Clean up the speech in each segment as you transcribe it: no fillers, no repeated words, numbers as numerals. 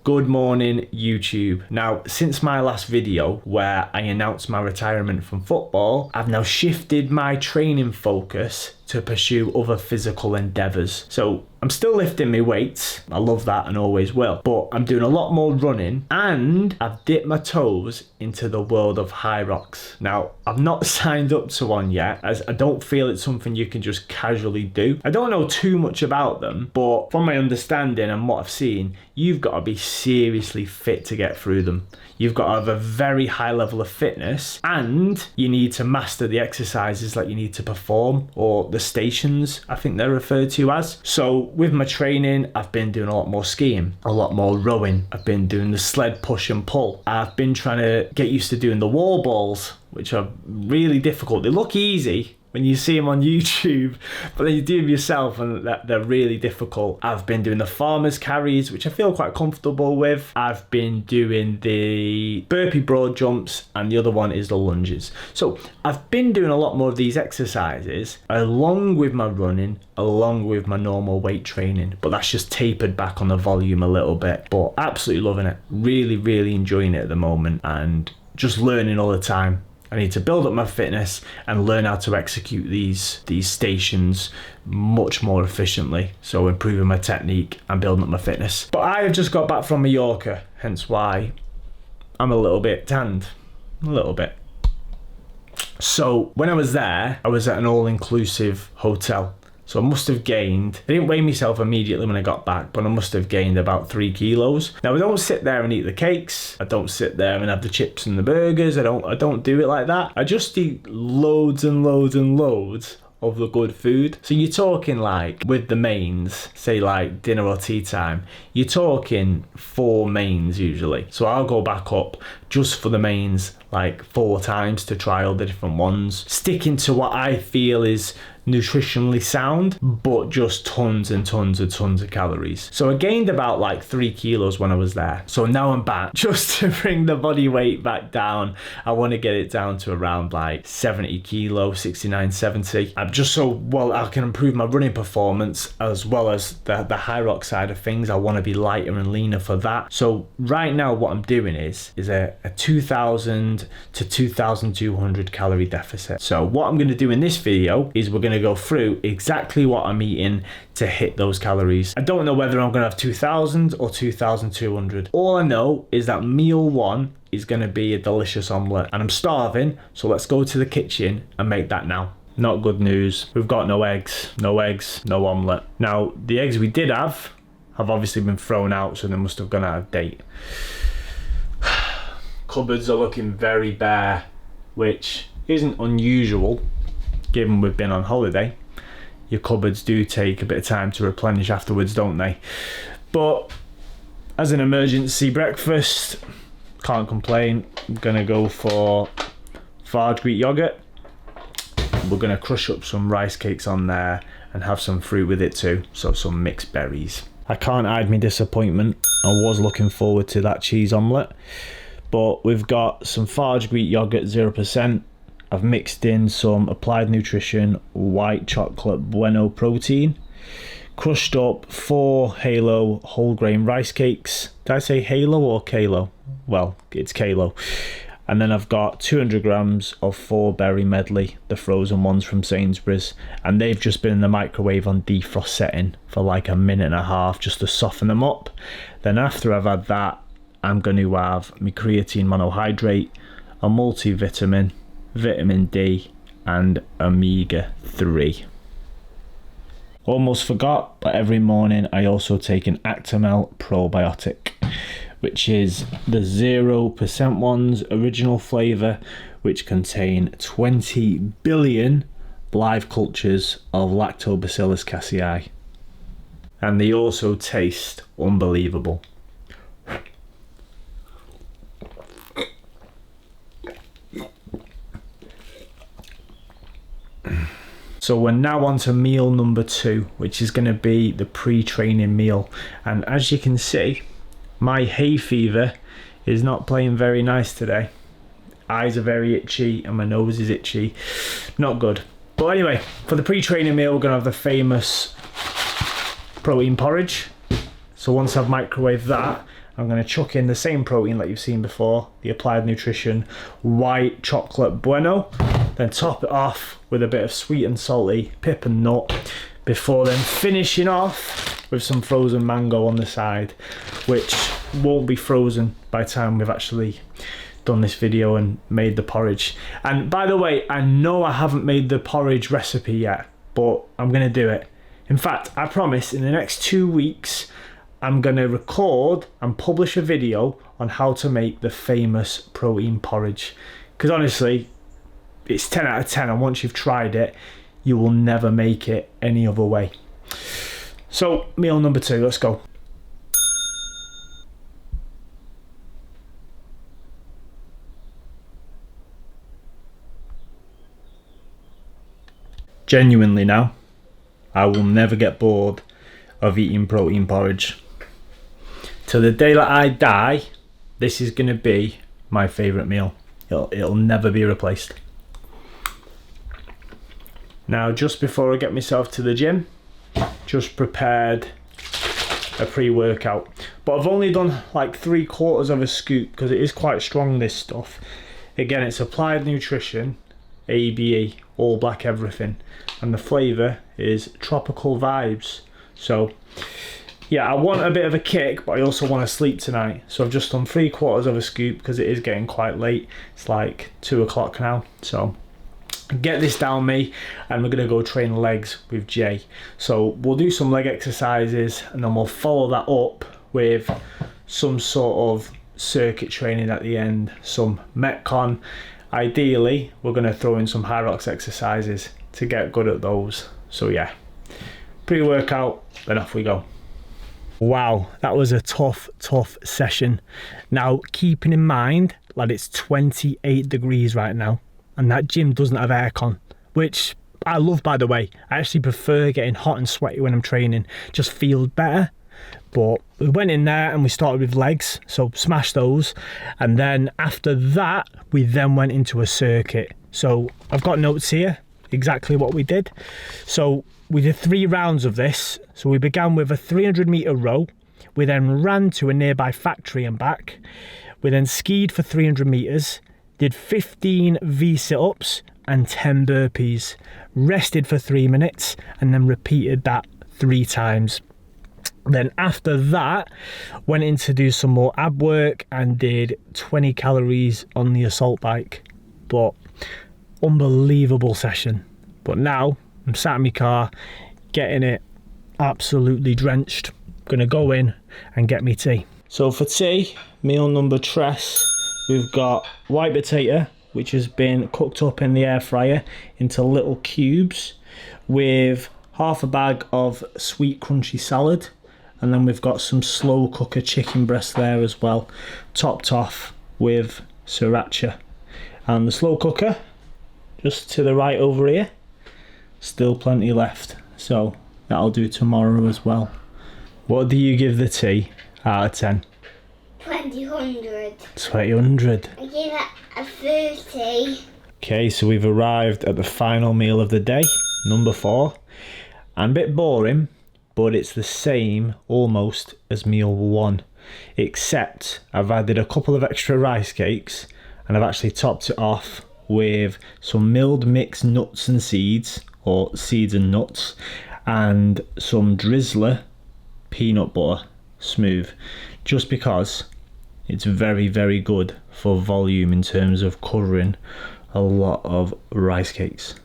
Good morning, YouTube. Now, since my last video where I announced my retirement from football, I've now shifted my training focus to pursue other physical endeavours. So I'm still lifting my weights, I love that and always will, but I'm doing a lot more running and I've dipped my toes into the world of Hyrox. Now, I've not signed up to one yet, as I don't feel it's something you can just casually do. I don't know too much about them, but from my understanding and what I've seen, you've got to be seriously fit to get through them. You've got to have a very high level of fitness and you need to master the exercises that you need to perform, or the stations, I think they're referred to as. So with my training, I've been doing a lot more skiing, a lot more rowing. I've been doing the sled push and pull. I've been trying to get used to doing the wall balls, which are really difficult. They look easy when you see them on YouTube, but then you do them yourself and they're really difficult. I've been doing the farmer's carries, which I feel quite comfortable with. I've been doing the burpee broad jumps and the other one is the lunges. So I've been doing a lot more of these exercises along with my running, along with my normal weight training, but that's just tapered back on the volume a little bit. But absolutely loving it, really enjoying it at the moment and just learning all the time. I need to build up my fitness and learn how to execute these stations much more efficiently. So improving my technique and building up my fitness. But I have just got back from Mallorca, hence why I'm a little bit tanned, a little bit. So when I was there, I was at an all-inclusive hotel. So I must have gained, I didn't weigh myself immediately when I got back, but I must have gained about 3 kilos. Now I don't sit there and eat the cakes. I don't sit there and have the chips and the burgers. I don't do it like that. I just eat loads and loads and loads of the good food. So you're talking like with the mains, say like dinner or tea time, you're talking 4 mains usually. So I'll go back up just for the mains like 4 times to try all the different ones, sticking to what I feel is nutritionally sound, but just tons and tons and tons of calories. So I gained about like 3 kilos when I was there. So now I'm back just to bring the body weight back down. I want to get it down to around like 70 kilos, 69, 70. I'm just so, well, I can improve my running performance as well as the Hyrox side of things. I want to be lighter and leaner for that. So right now what I'm doing is a 2,000 to 2,200 calorie deficit. So what I'm going to do in this video is we're going to go through exactly what I'm eating to hit those calories. I don't know whether I'm going to have 2,000 or 2,200. All I know is that meal 1 is going to be a delicious omelette and I'm starving, so let's go to the kitchen and make that now. Not good news. We've got no eggs, no omelette. Now, the eggs we did have obviously been thrown out, so they must have gone out of date. Cupboards are looking very bare, which isn't unusual given we've been on holiday. Your cupboards do take a bit of time to replenish afterwards, don't they? But as an emergency breakfast, can't complain. I'm gonna go for Farge Greek yogurt. We're gonna crush up some rice cakes on there and have some fruit with it too, so some mixed berries. I can't hide my disappointment. I was looking forward to that cheese omelette, but we've got some Farge Greek yogurt 0%. I've mixed in some Applied Nutrition white chocolate bueno protein, crushed up 4 Halo whole grain rice cakes. Did I say Halo or Kalo? Well, it's Kalo. And then I've got 200 grams of 4 berry medley, the frozen ones from Sainsbury's, and they've just been in the microwave on defrost setting for like 1.5 minutes just to soften them up. Then after I've had that, I'm going to have my creatine monohydrate, a multivitamin, vitamin D and omega-3. Almost forgot, but every morning I also take an Actimel probiotic, which is the 0% one's original flavour, which contain 20 billion live cultures of Lactobacillus casei. And they also taste unbelievable. So we're now on to meal number 2, which is going to be the pre-training meal. And as you can see, my hay fever is not playing very nice today. Eyes are very itchy and my nose is itchy. Not good. But anyway, for the pre-training meal, we're going to have the famous protein porridge. So once I've microwaved that, I'm going to chuck in the same protein that you've seen before, the Applied Nutrition White Chocolate Bueno, then top it off with a bit of sweet and salty pip and nut, before then finishing off with some frozen mango on the side, which won't be frozen by the time we've actually done this video and made the porridge. And by the way, I know I haven't made the porridge recipe yet, but I'm going to do it. In fact, I promise in the next 2 weeks, I'm going to record and publish a video on how to make the famous protein porridge. Because honestly, it's 10 out of 10, and once you've tried it, you will never make it any other way. So, meal number 2, let's go. Genuinely now, I will never get bored of eating protein porridge. Till the day that I die, this is going to be my favourite meal. It'll never be replaced. Now, just before I get myself to the gym, just prepared a pre-workout. But I've only done like 3/4 of a scoop because it is quite strong, this stuff. Again, it's Applied Nutrition, ABE, all black everything. And the flavour is Tropical Vibes. So, yeah, I want a bit of a kick, but I also want to sleep tonight. So I've just done 3/4 of a scoop because it is getting quite late. It's like 2 o'clock now. So get this down me, and we're going to go train legs with Jay. So we'll do some leg exercises, and then we'll follow that up with some sort of circuit training at the end, some Metcon. Ideally, we're going to throw in some Hyrox exercises to get good at those. So yeah, pre-workout, then off we go. Wow, that was a tough session. Now, keeping in mind that it's 28 degrees right now, and that gym doesn't have aircon, which I love, by the way. I actually prefer getting hot and sweaty when I'm training, just feels better. But we went in there and we started with legs, so smash those, and then after that we then went into a circuit. So I've got notes here exactly what we did. So we did 3 rounds of this. So we began with a 300-meter row. We then ran to a nearby factory and back. We then skied for 300 meters, did 15 V sit-ups and 10 burpees, rested for 3 minutes, and then repeated that 3 times. Then after that, went in to do some more ab work and did 20 calories on the assault bike. But unbelievable session. But now I'm sat in my car, getting it absolutely drenched. Gonna go in and get me tea. So for tea, meal number tres, we've got white potato, which has been cooked up in the air fryer into little cubes, with half a bag of sweet crunchy salad, and then we've got some slow cooker chicken breast there as well, topped off with sriracha. And the slow cooker, just to the right over here, still plenty left, so that'll do tomorrow as well. What do you give the tea out of 10? 2000. 2000. I give it a 30. Okay, so we've arrived at the final meal of the day, number 4. And a bit boring, but it's the same almost as meal 1, except I've added a couple of extra rice cakes, and I've actually topped it off with some milled mixed nuts and seeds, or seeds and nuts, and some Drizzler peanut butter smooth, just because it's very good for volume in terms of covering a lot of rice cakes.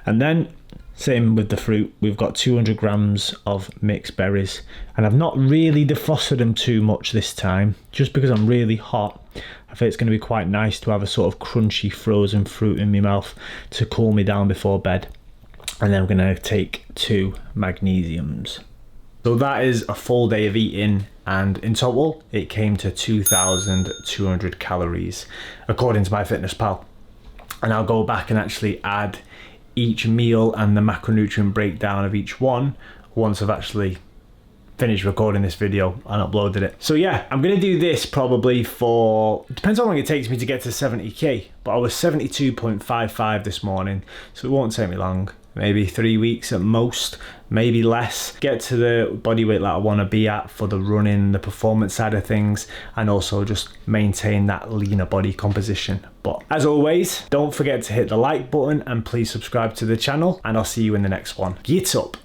And then same with the fruit, we've got 200 grams of mixed berries, and I've not really defrosted them too much this time, just because I'm really hot. I think it's going to be quite nice to have a sort of crunchy frozen fruit in my mouth to cool me down before bed. And then I'm going to take 2 magnesiums. So that is a full day of eating, and in total it came to 2,200 calories according to MyFitnessPal. And I'll go back and actually add each meal and the macronutrient breakdown of each one once I've actually finished recording this video and uploaded it. So yeah, I'm gonna do this probably for, depends how long it takes me to get to 70k, but I was 72.55 this morning, so it won't take me long. maybe 3 weeks at most, maybe less. Get to the body weight that I want to be at for the running, the performance side of things, and also just maintain that leaner body composition. But as always, don't forget to hit the like button and please subscribe to the channel, and I'll see you in the next one. Get up.